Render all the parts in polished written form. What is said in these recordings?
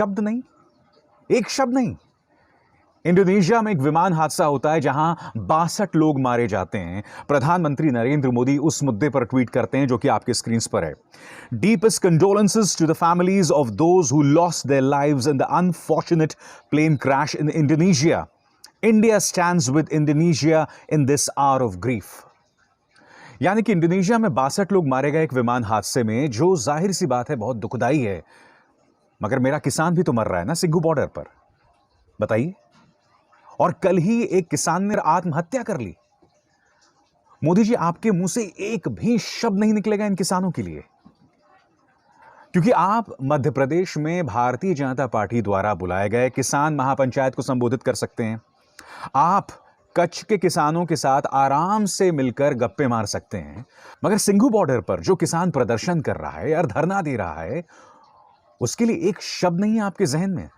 शब्द नहीं, एक शब्द नहीं। इंडोनेशिया में एक विमान हादसा होता है जहां 62 लोग मारे जाते हैं। प्रधानमंत्री नरेंद्र मोदी उस मुद्दे पर ट्वीट करते हैं जो कि आपके स्क्रीन पर है। Deepest condolences to the families of those who lost their lives in the unfortunate plane crash in Indonesia. India stands with Indonesia in this hour of grief. यानी कि इंडोनेशिया में 62 लोग मारे गए एक विमान हादसे में, जो जाहिर सी बात है बहुत दुखदाई है। मगर मेरा किसान भी तो मर रहा है ना सिंघू बॉर्डर पर, बताइए। और कल ही एक किसान ने आत्महत्या कर ली। मोदी जी, आपके मुंह से एक भी शब्द नहीं निकलेगा इन किसानों के लिए, क्योंकि आप मध्य प्रदेश में भारतीय जनता पार्टी द्वारा बुलाए गए किसान महापंचायत को संबोधित कर सकते हैं। आप कच्छ के किसानों के साथ आराम से मिलकर गप्पे मार सकते हैं। मगर सिंघू बॉर्डर पर जो किसान प्रदर्शन कर रहा है या धरना दे रहा है, उसके लिए एक शब्द नहीं है आपके जहन में।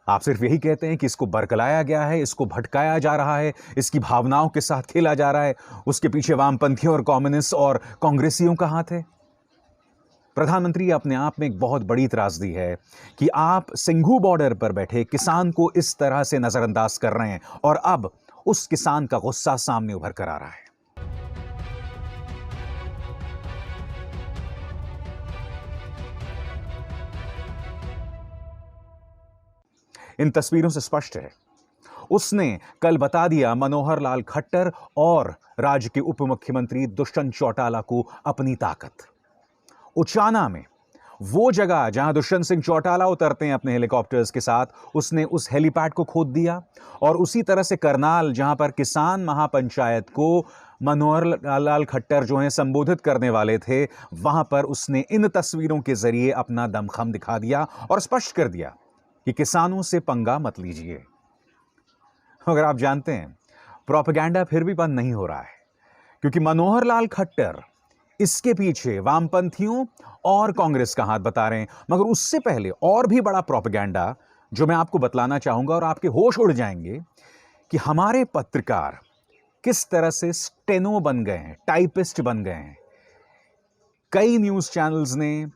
आप सिर्फ यही कहते हैं कि इसको बरगलाया गया है, इसको भटकाया जा रहा है, इसकी भावनाओं के साथ खेला जा रहा है, उसके पीछे वामपंथियों और कम्युनिस्ट और कांग्रेसियों का हाथ है। प्रधानमंत्री अपने आप में एक बहुत बड़ी त्रासदी है कि आप सिंघू बॉर्डर पर बैठे किसान को इस तरह से नजरअंदाज कर रहे हैं, और अब उस किसान का गुस्सा सामने उभर कर आ रहा है। इन तस्वीरों से स्पष्ट है, उसने कल बता दिया मनोहर लाल खट्टर और राज्य के उप मुख्यमंत्री दुष्यंत चौटाला को अपनी ताकत। उचाना में वो जगह जहां दुष्यंत सिंह चौटाला उतरते हैं अपने हेलीकॉप्टर्स के साथ, उसने उस हेलीपैड को खोद दिया। और उसी तरह से करनाल, जहां पर किसान महापंचायत को मनोहर लाल खट्टर जो हैं संबोधित करने वाले थे, वहां पर उसने इन तस्वीरों के जरिए अपना दमखम दिखा दिया और स्पष्ट कर दिया कि किसानों से पंगा मत लीजिए। अगर आप जानते हैं, प्रोपेगेंडा फिर भी बंद नहीं हो रहा है, क्योंकि मनोहर लाल खट्टर इसके पीछे वामपंथियों और कांग्रेस का हाथ बता रहे हैं। मगर उससे पहले और भी बड़ा प्रोपेगेंडा जो मैं आपको बतलाना चाहूंगा, और आपके होश उड़ जाएंगे कि हमारे पत्रकार किस तरह से स्टेनो बन गए हैं, टाइपिस्ट बन गए हैं। कई न्यूज चैनल्स ने,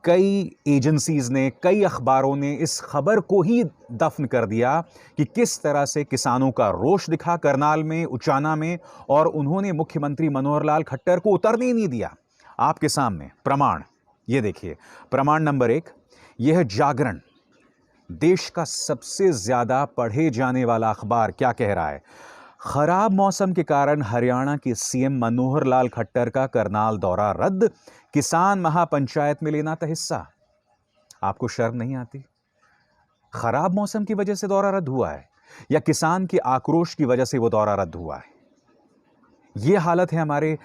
कई एजेंसीज ने, कई अखबारों ने इस खबर को ही दफन कर दिया कि किस तरह से किसानों का रोष दिखा करनाल में, उचाना में, और उन्होंने मुख्यमंत्री मनोहर लाल खट्टर को उतरने ही नहीं दिया। आपके सामने प्रमाण, ये देखिए, प्रमाण नंबर 1, यह जागरण, देश का सबसे ज्यादा पढ़े जाने वाला अखबार, क्या कह रहा है? खराब मौसम के कारण हरियाणा के सीएम मनोहर लाल खट्टर का करनाल दौरा रद्द, किसान महापंचायत में लेना था हिस्सा। आपको शर्म नहीं आती? खराब मौसम की वजह से दौरा रद्द हुआ है, या किसान के आक्रोश की वजह से वो दौरा रद्द हुआ है? ये हालत है हमारे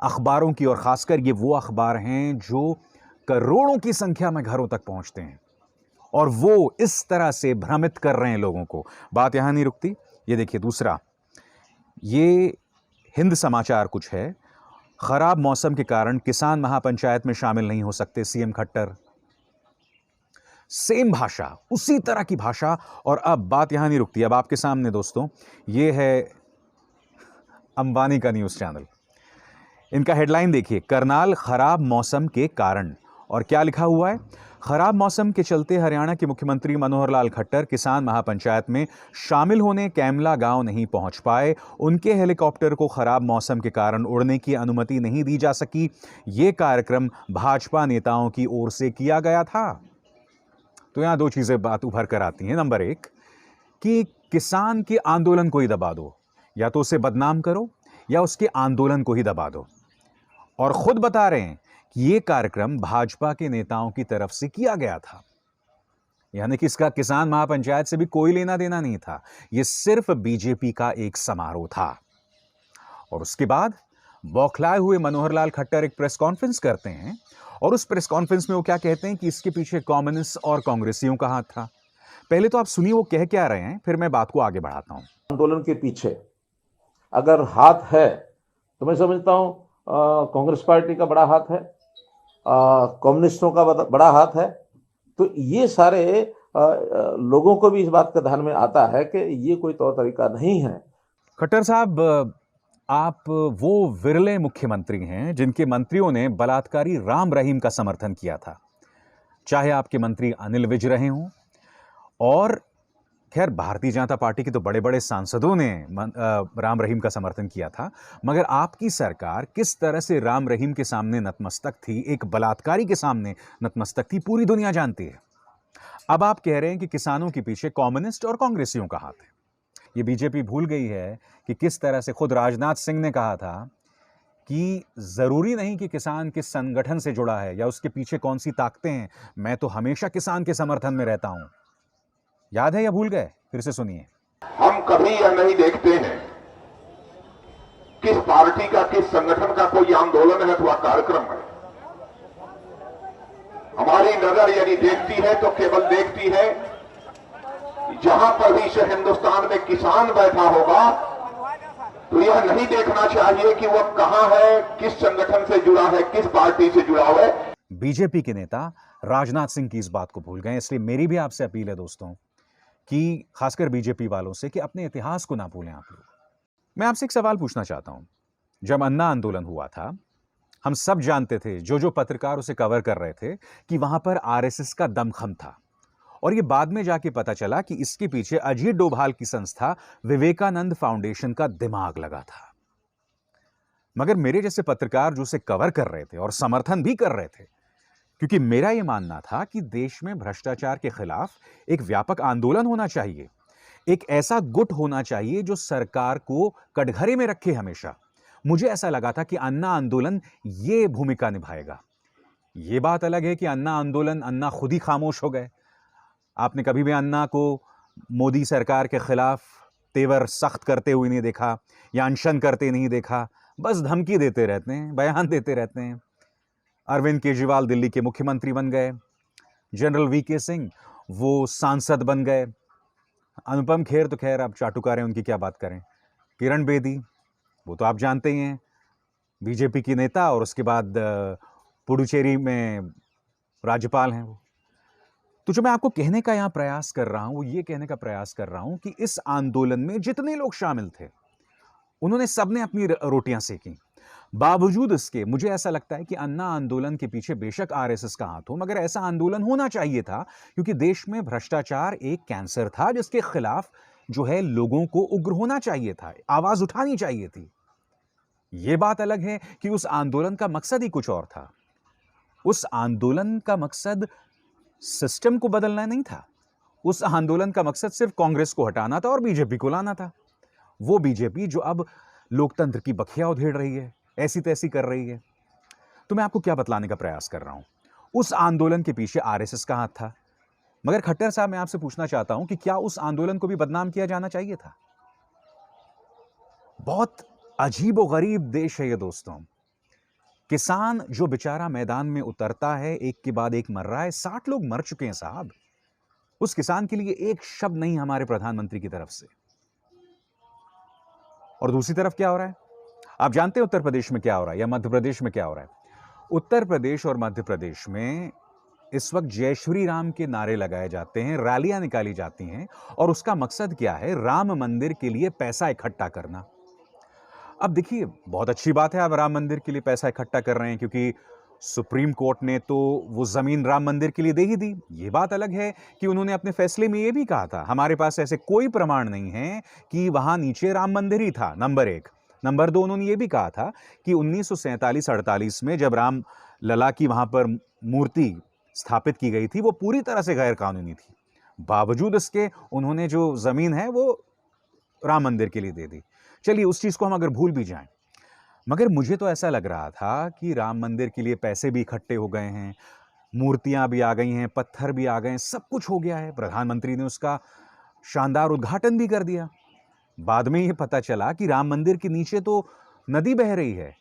अखबारों की, और खासकर ये वो अखबार हैं जो करोड़ों की संख्या में घरों तक पहुंचते हैं, और वो इस तरह से भ्रमित कर रहे हैं लोगों को। बात यहां नहीं रुकती, ये देखिए दूसरा, ये हिंद समाचार कुछ है, खराब मौसम के कारण किसान महापंचायत में शामिल नहीं हो सकते सीएम खट्टर। सेम भाषा, उसी तरह की भाषा। और अब बात यहां नहीं रुकती, अब आपके सामने दोस्तों, ये है अंबानी का न्यूज चैनल। इनका हेडलाइन देखिए, करनाल खराब मौसम के कारण, और क्या लिखा हुआ है? खराब मौसम के चलते हरियाणा के मुख्यमंत्री मनोहर लाल खट्टर किसान महापंचायत में शामिल होने कैमला गांव नहीं पहुंच पाए। उनके हेलीकॉप्टर को खराब मौसम के कारण उड़ने की अनुमति नहीं दी जा सकी। यह कार्यक्रम भाजपा नेताओं की ओर से किया गया था। तो यहां दो चीजें बात उभर कर आती हैं। नंबर 1 कि किसान के आंदोलन को ही दबा दो, या तो उसे बदनाम करो या उसके आंदोलन को ही दबा दो। और खुद बता रहे हैं कि यह कार्यक्रम भाजपा के नेताओं की तरफ से किया गया था, यानी कि इसका किसान महापंचायत से भी कोई लेना देना नहीं था। यह सिर्फ बीजेपी का एक समारोह था। और उसके बाद बौखलाए हुए मनोहर लाल खट्टर एक प्रेस कॉन्फ्रेंस करते हैं, और उस प्रेस कॉन्फ्रेंस में वो क्या कहते हैं कि इसके पीछे कम्युनिस्ट और कांग्रेसियों का हाथ था। पहले तो आप सुनिए वो कह क्या रहे हैं, फिर मैं बात को आगे बढ़ाता हूं। आंदोलन के पीछे अगर हाथ है तो मैं समझता हूं कांग्रेस पार्टी का बड़ा हाथ है, कम्युनिस्टों का बड़ा हाथ है। तो ये सारे लोगों को भी इस बात का ध्यान में आता है कि ये कोई तौर तरीका नहीं है। खट्टर साहब, आप वो विरले मुख्यमंत्री हैं जिनके मंत्रियों ने बलात्कारी राम रहीम का समर्थन किया था। चाहे आपके मंत्री अनिल विज रहे हों, और खैर भारतीय जनता पार्टी के तो बड़े बड़े सांसदों ने राम रहीम का समर्थन किया था, मगर आपकी सरकार किस तरह से राम रहीम के सामने नतमस्तक थी, एक बलात्कारी के सामने नतमस्तक थी, पूरी दुनिया जानती है। अब आप कह रहे हैं कि किसानों के पीछे कम्युनिस्ट और कांग्रेसियों का हाथ है। ये बीजेपी भूल गई है कि किस तरह से खुद राजनाथ सिंह ने कहा था कि जरूरी नहीं कि किसान किस संगठन से जुड़ा है या उसके पीछे कौन सी ताकतें हैं, मैं तो हमेशा किसान के समर्थन में रहता हूं। याद है या भूल गए? फिर से सुनिए। हम कभी यह नहीं देखते हैं किस पार्टी का, किस संगठन का कोई आंदोलन है अथवा कार्यक्रम है। हमारी नजर यदि देखती है तो केवल देखती है जहां पर भी इस हिंदुस्तान में किसान बैठा होगा तो यह नहीं देखना चाहिए कि वह कहां है, किस संगठन से जुड़ा है, किस पार्टी से जुड़ा हुआ है। बीजेपी के नेता राजनाथ सिंह की इस बात को भूल गए, इसलिए मेरी भी आपसे अपील है दोस्तों कि खासकर बीजेपी वालों से कि अपने इतिहास को ना भूलें आप लोग। मैं आपसे एक सवाल पूछना चाहता हूं। जब अन्ना आंदोलन हुआ था, हम सब जानते थे, जो पत्रकार उसे कवर कर रहे थे, कि वहां पर आरएसएस का दमखम था, और यह बाद में जाके पता चला कि इसके पीछे अजीत डोभाल की संस्था विवेकानंद फाउंडेशन का दिमाग लगा था। मगर मेरे जैसे पत्रकार जो उसे कवर कर रहे थे और समर्थन भी कर रहे थे, क्योंकि मेरा यह मानना था कि देश में भ्रष्टाचार के खिलाफ एक व्यापक आंदोलन होना चाहिए, एक ऐसा गुट होना चाहिए जो सरकार को कटघरे में रखे हमेशा। मुझे ऐसा लगा था कि अन्ना आंदोलन ये भूमिका निभाएगा। यह बात अलग है कि अन्ना आंदोलन, अन्ना खुद ही खामोश हो गए। आपने कभी भी अन्ना को मोदी सरकार के खिलाफ तेवर सख्त करते हुए नहीं देखा या अनशन करते नहीं देखा, बस धमकी देते रहते हैं, बयान देते रहते हैं। अरविंद केजरीवाल दिल्ली के मुख्यमंत्री बन गए, जनरल वीके सिंह वो सांसद बन गए, अनुपम खेर तो खैर आप चाटुकार हैं, उनकी क्या बात करें, किरण बेदी वो तो आप जानते ही हैं, बीजेपी की नेता, और उसके बाद पुडुचेरी में राज्यपाल हैं वो। तो जो मैं आपको कहने का यहां प्रयास कर रहा हूं, वो ये कहने का प्रयास कर रहा हूं कि इस आंदोलन में जितने लोग शामिल थे, उन्होंने सबने अपनी रोटियां सेकी। बावजूद इसके मुझे ऐसा लगता है कि अन्ना आंदोलन के पीछे बेशक आरएसएस का हाथ हो, मगर ऐसा आंदोलन होना चाहिए था, क्योंकि देश में भ्रष्टाचार एक कैंसर था जिसके खिलाफ जो है लोगों को उग्र होना चाहिए था, आवाज उठानी चाहिए थी। यह बात अलग है कि उस आंदोलन का मकसद ही कुछ और था। उस आंदोलन का मकसद सिस्टम को बदलना नहीं था, उस आंदोलन का मकसद सिर्फ कांग्रेस को हटाना था और बीजेपी को लाना था। वो बीजेपी जो अब लोकतंत्र की बखिया उधेड़ रही है, ऐसी तैसी कर रही है। तो मैं आपको क्या बतलाने का प्रयास कर रहा हूं, उस आंदोलन के पीछे आरएसएस का हाथ था। मगर खट्टर साहब, मैं आपसे पूछना चाहता हूं कि क्या उस आंदोलन को भी बदनाम किया जाना चाहिए था? बहुत अजीबोगरीब देश है ये दोस्तों। किसान जो बेचारा मैदान में उतरता है, एक के बाद एक मर रहा है, 60 लोग मर चुके हैं साहब। उस किसान के लिए एक शब्द नहीं हमारे प्रधानमंत्री की तरफ से। और दूसरी तरफ क्या हो रहा है? आप जानते हैं उत्तर प्रदेश में क्या हो रहा है या मध्य प्रदेश में क्या हो रहा है? उत्तर प्रदेश और मध्य प्रदेश में इस वक्त जय श्री राम के नारे लगाए जाते हैं, रैलियां निकाली जाती हैं, और उसका मकसद क्या है? राम मंदिर के लिए पैसा इकट्ठा करना। अब देखिए, बहुत अच्छी बात है आप राम मंदिर के लिए पैसा इकट्ठा कर रहे हैं, क्योंकि सुप्रीम कोर्ट ने तो वो जमीन राम मंदिर के लिए दे ही दी। ये बात अलग है कि उन्होंने अपने फैसले में ये भी कहा था, हमारे पास ऐसे कोई प्रमाण नहीं है कि वहां नीचे राम मंदिर ही था, नंबर 1। नंबर 2, उन्होंने ये भी कहा था कि 1947-48 में जब राम लला की वहां पर मूर्ति स्थापित की गई थी, वो पूरी तरह से गैर कानूनी थी। बावजूद इसके उन्होंने जो जमीन है वो राम मंदिर के लिए दे दी। चलिए, उस चीज को हम अगर भूल भी जाएं, मगर मुझे तो ऐसा लग रहा था कि राम मंदिर के लिए पैसे भी इकट्ठे हो गए हैं, मूर्तियां भी आ गई हैं, पत्थर भी आ गए हैं, सब कुछ हो गया है। प्रधानमंत्री ने उसका शानदार उद्घाटन भी कर दिया। बाद में यह पता चला कि राम मंदिर के नीचे तो नदी बह रही है।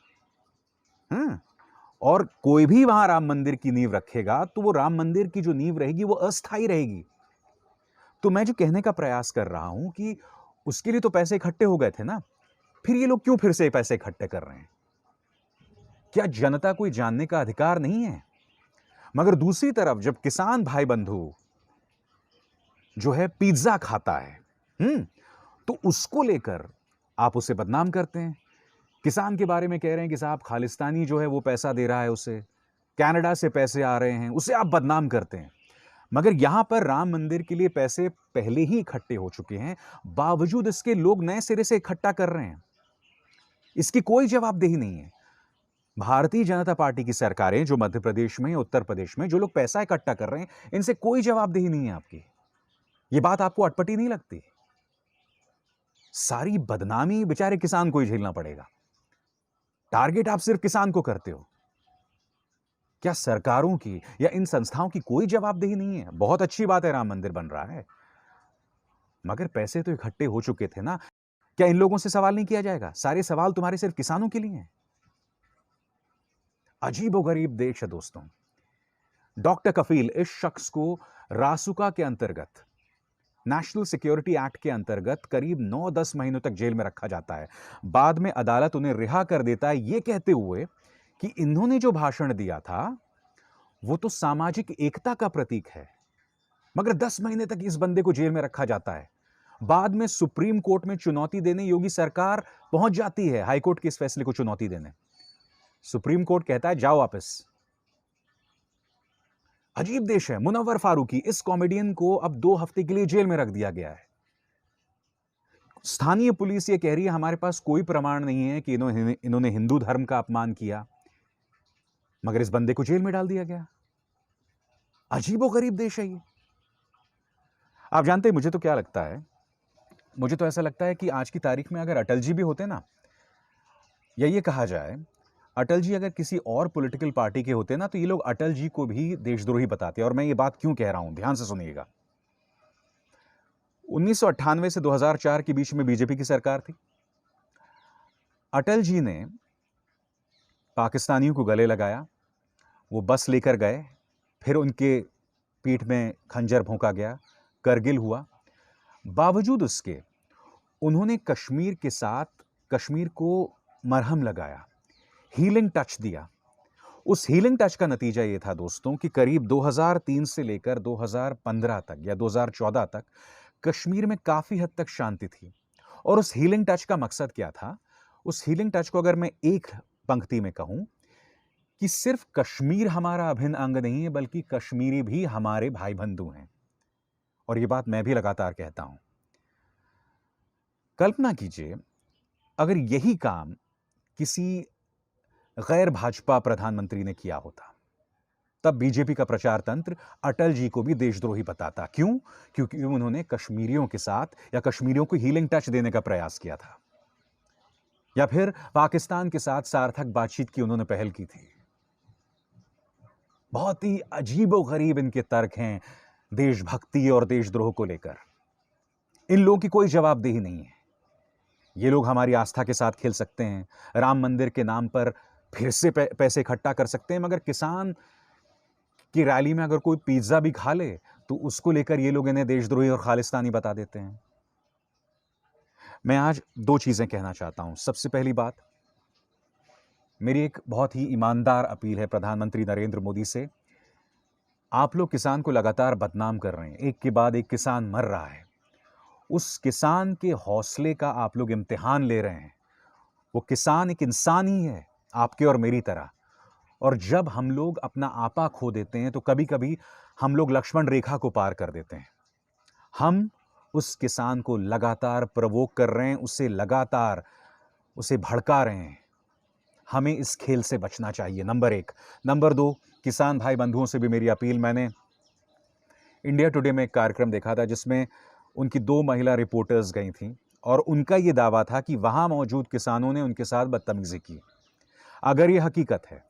और कोई भी वहां राम मंदिर की नींव रखेगा तो वो राम मंदिर की जो नींव रहेगी वो अस्थायी रहेगी। तो मैं जो कहने का प्रयास कर रहा हूं कि उसके लिए तो पैसे इकट्ठे हो गए थे ना, फिर ये लोग क्यों फिर से पैसे इकट्ठे कर रहे हैं? क्या जनता को जानने का अधिकार नहीं है? मगर दूसरी तरफ जब किसान भाई बंधु जो है पिज्जा खाता है, तो उसको लेकर आप उसे बदनाम करते हैं। किसान के बारे में कह रहे हैं कि साहब खालिस्तानी जो है वो पैसा दे रहा है उसे, कनाडा से पैसे आ रहे हैं, उसे आप बदनाम करते हैं। मगर यहां पर राम मंदिर के लिए पैसे पहले ही इकट्ठे हो चुके हैं, बावजूद इसके लोग नए सिरे से इकट्ठा कर रहे हैं। इसकी कोई जवाबदेही नहीं है। भारतीय जनता पार्टी की सरकारें जो मध्य प्रदेश में, उत्तर प्रदेश में जो लोग पैसा इकट्ठा कर रहे हैं, इनसे कोई जवाबदेही नहीं है आपकी। ये बात आपको अटपटी नहीं लगती? सारी बदनामी बेचारे किसान को ही झेलना पड़ेगा। टारगेट आप सिर्फ किसान को करते हो। क्या सरकारों की या इन संस्थाओं की कोई जवाबदेही नहीं है? बहुत अच्छी बात है, राम मंदिर बन रहा है, मगर पैसे तो इकट्ठे हो चुके थे ना। क्या इन लोगों से सवाल नहीं किया जाएगा? सारे सवाल तुम्हारे सिर्फ किसानों के लिए हैं। अजीबोगरीब देश है दोस्तों। डॉक्टर कफील, इस शख्स को रासुका के अंतर्गत, नेशनल सिक्योरिटी एक्ट के अंतर्गत करीब 9-10 महीनों तक जेल में रखा जाता है। बाद में अदालत उन्हें रिहा कर देता है, यह कहते हुए कि इन्होंने जो भाषण दिया था वो तो सामाजिक एकता का प्रतीक है। मगर 10 महीने तक इस बंदे को जेल में रखा जाता है। बाद में सुप्रीम कोर्ट में चुनौती देने योगी सरकार पहुंच जाती है, हाईकोर्ट के इस फैसले को चुनौती देने। सुप्रीम कोर्ट कहता है जाओ वापस। अजीब देश है। मुनव्वर फारूकी, इस कॉमेडियन को अब 2 हफ्ते के लिए जेल में रख दिया गया है। स्थानीय पुलिस ये कह रही है हमारे पास कोई प्रमाण नहीं है कि इन्होंने हिंदू धर्म का अपमान किया, मगर इस बंदे को जेल में डाल दिया गया। अजीबोगरीब देश है ये। आप जानते हैं मुझे तो क्या लगता है? मुझे तो ऐसा लगता है कि आज की तारीख में अगर अटल जी भी होते ना, या ये कहा जाए अटल जी अगर किसी और पॉलिटिकल पार्टी के होते ना, तो ये लोग अटल जी को भी देशद्रोही बताते। और मैं ये बात क्यों कह रहा हूं, ध्यान से सुनिएगा। 1998 से 2004 के बीच में बीजेपी की सरकार थी। अटल जी ने पाकिस्तानियों को गले लगाया, वो बस लेकर गए, फिर उनके पीठ में खंजर भोंका गया, करगिल हुआ। बावजूद उसके उन्होंने कश्मीर के साथ कश्मीर को मरहम लगाया, हीलिंग टच दिया। उस हीलिंग टच का नतीजा यह था दोस्तों कि करीब 2003 से लेकर 2015 तक या 2014 तक कश्मीर में काफी हद तक शांति थी। और उस हीलिंग टच का मकसद क्या था? उस हीलिंग टच को अगर मैं एक पंक्ति में कहूं कि सिर्फ कश्मीर हमारा अभिन्न अंग नहीं है, बल्कि कश्मीरी भी हमारे भाई बंधु हैं। और यह बात मैं भी लगातार कहता हूं। कल्पना कीजिए अगर यही काम किसी गैर भाजपा प्रधानमंत्री ने किया होता, तब बीजेपी का प्रचार तंत्र अटल जी को भी देशद्रोही बताता। क्यों? क्योंकि उन्होंने कश्मीरियों के साथ या कश्मीरियों को हीलिंग टच देने का प्रयास किया था, या फिर पाकिस्तान के साथ सार्थक बातचीत की उन्होंने पहल की थी। बहुत ही अजीबोगरीब इनके तर्क हैं देशभक्ति और देशद्रोह को लेकर। इन लोगों की कोई जवाबदेही नहीं है। ये लोग हमारी आस्था के साथ खेल सकते हैं, राम मंदिर के नाम पर फिर से पैसे इकट्ठा कर सकते हैं, मगर किसान की रैली में अगर कोई पिज्जा भी खा ले तो उसको लेकर ये लोग इन्हें देशद्रोही और खालिस्तानी बता देते हैं। मैं आज 2 चीजें कहना चाहता हूं। सबसे पहली बात, मेरी एक बहुत ही ईमानदार अपील है प्रधानमंत्री नरेंद्र मोदी से। आप लोग किसान को लगातार बदनाम कर रहे हैं, एक के बाद एक किसान मर रहा है। उस किसान के हौसले का आप लोग इम्तिहान ले रहे हैं। वो किसान एक इंसान ही है, आपके और मेरी तरह। और जब हम लोग अपना आपा खो देते हैं तो कभी कभी हम लोग लक्ष्मण रेखा को पार कर देते हैं। हम उस किसान को लगातार प्रवोक कर रहे हैं, उसे भड़का रहे हैं। हमें इस खेल से बचना चाहिए, नंबर 1। नंबर 2, किसान भाई बंधुओं से भी मेरी अपील। मैंने इंडिया टुडे में एक कार्यक्रम देखा था जिसमें उनकी 2 महिला रिपोर्टर्स गई थीं और उनका यह दावा था कि वहां मौजूद किसानों ने उनके साथ बदतमीजी की। अगर यह हकीकत है